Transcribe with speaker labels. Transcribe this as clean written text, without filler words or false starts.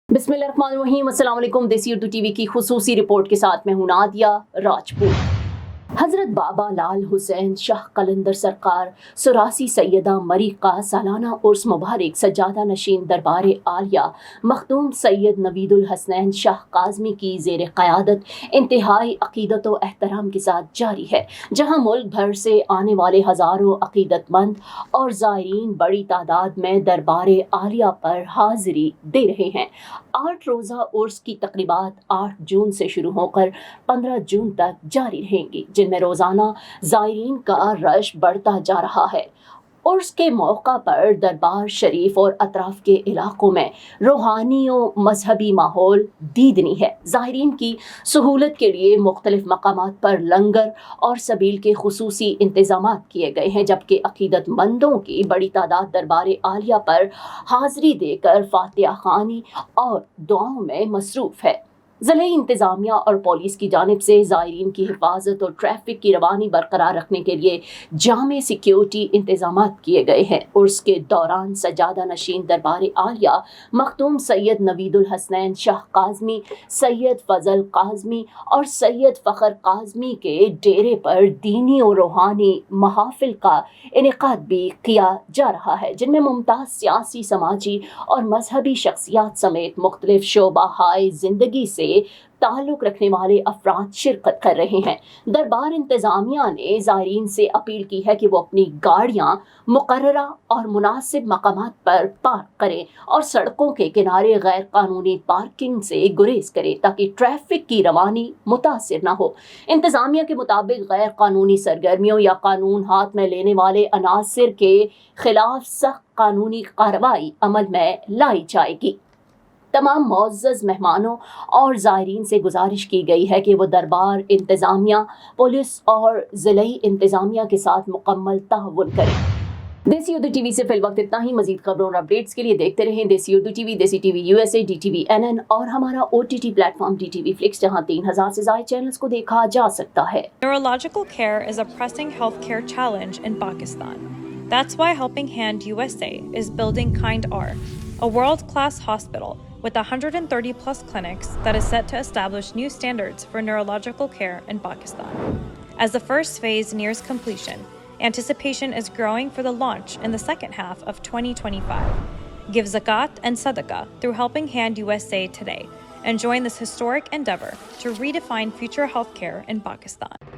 Speaker 1: बिस्मिल्लाहिर्रहमानिर्रहीम। अस्सलाम वालेकुम। देसी उर्दू टीवी की खुसूसी रिपोर्ट के साथ मैं हूं नादिया राजपूत। हज़रत बाबा लाल हुसैन शाह कलंदर सरकार सुरासी सैयदा मरी का सालाना उर्स मुबारक सज्जादा नशीन दरबार आलिया मखदूम सैयद नवीदुल हसनैन शाह काज़मी की ज़ेर क़यादत इंतहाई अक़ीदत व एहतराम के साथ जारी है, जहाँ मुल्क भर से आने वाले हज़ारों अक़ीदतमंद और ज़ायरीन बड़ी तादाद में दरबार आलिया पर हाज़िरी दे रहे हैं। 8 रोज़ा उर्स की तक़रीबात 8 जून से शुरू होकर 15 जून तक जारी रहेंगी, जिनमें रोज़ाना ज़ायरीन का रश बढ़ता जा रहा है। उर्स के मौका पर दरबार शरीफ और अतराफ़ के इलाकों में रूहानी और मजहबी माहौल दीदनी है। ज़ायरीन की सहूलत के लिए मुख्तलिफ मकामात पर लंगर और सबील के खुसूसी इंतज़ामात किए गए हैं, जबकि अक़ीदतमंदों की बड़ी तादाद दरबार आलिया पर हाज़िरी देकर फातिहा ख़्वानी और दुआओं में मसरूफ़ है। ज़िले इंतज़ामिया और पुलिस की जानिब से ज़ायरीन की हिफाजत और ट्रैफिक की रवानी बरकरार रखने के लिए जामे सिक्योरिटी इंतज़ामात किए गए हैं। उर्स के दौरान सज्जादा नशीन दरबार आलिया मखदूम सैयद नवीदुल हसनैन शाह काज़मी, सैयद फ़ज़ल काज़मी और सैयद फ़ख़र काज़मी के डेरे पर दीनी और रूहानी महाफिल का इनेकाद भी किया जा रहा है, जिनमें मुमताज़ सियासी, समाजी और मजहबी शख्सियात समेत मुख्तलिफ शोबाहाए ज़िंदगी से ताल्लुक़ रखने वाले अफराद शिरकत कर रहे हैं। दरबार इंतज़ामिया ने ज़ायरीन से अपील की है कि वो अपनी गाड़ियाँ मुकर्ररा और मुनासिब मकामात पर पार्क करें और सड़कों के किनारे गैर कानूनी पार्किंग से गुरेज करें, ताकि ट्रैफिक की रवानी मुतासिर न हो। इंतज़ामिया के मुताबिक गैर कानूनी सरगर्मियों या कानून हाथ में लेने वाले अनासिर के खिलाफ सख्त कानूनी कार्रवाई अमल में लाई जाएगी। तमाम मुअज़्ज़ज़ मेहमानों और ज़ायरीन से गुजारिश की गई है कि वो दरबार इंतज़ामिया, पुलिस और ज़िलई इंतज़ामिया के साथ मुकम्मल ताअवुन करें। देसी उर्दू टीवी से फिलवक्त इतना ही। मज़ीद खबरों और अपडेट्स के लिए देखते रहें देसी उर्दू टीवी, देसी टीवी USA, DTV NN और हमारा OTT प्लेटफॉर्म DTV Flix, जहाँ 3000 से ज़ायद चैनल्स को देखा जा सकता है।
Speaker 2: Neurological care is a pressing healthcare challenge in Pakistan. That's why Helping Hand USA is building Kind R, a world-class hospital with 130 plus clinics that is set to establish new standards for neurological care in Pakistan. As the first phase nears completion, anticipation is growing for the launch in the second half of 2025. Give zakat and sadaqah through Helping Hand USA today and join this historic endeavor to redefine future healthcare in Pakistan.